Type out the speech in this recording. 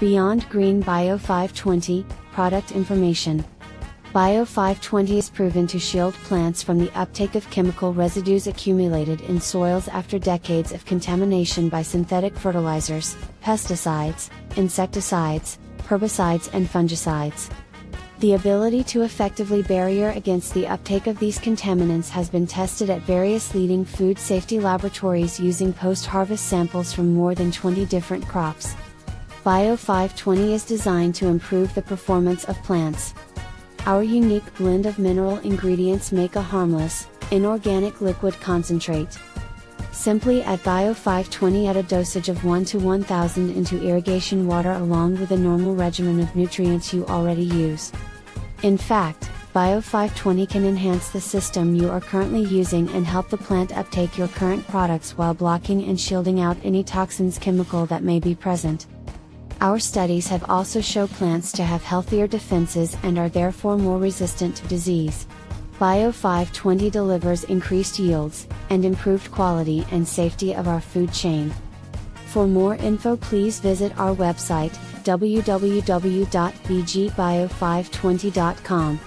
Beyond Green BIO520, Product Information. BIO520 is proven to shield plants from the uptake of chemical residues accumulated in soils after decades of contamination by synthetic fertilizers, pesticides, insecticides, herbicides and fungicides. The ability to effectively barrier against the uptake of these contaminants has been tested at various leading food safety laboratories using post-harvest samples from more than 20 different crops. BIO520 is designed to improve the performance of plants. Our unique blend of mineral ingredients make a harmless, inorganic liquid concentrate. Simply add BIO520 at a dosage of 1 to 1000 into irrigation water along with a normal regimen of nutrients you already use. In fact, BIO520 can enhance the system you are currently using and help the plant uptake your current products while blocking and shielding out any toxins chemical that may be present. Our studies have also shown plants to have healthier defenses and are therefore more resistant to disease. BIO520 delivers increased yields, and improved quality and safety of our food chain. For more info, please visit our website, www.bgbio520.com.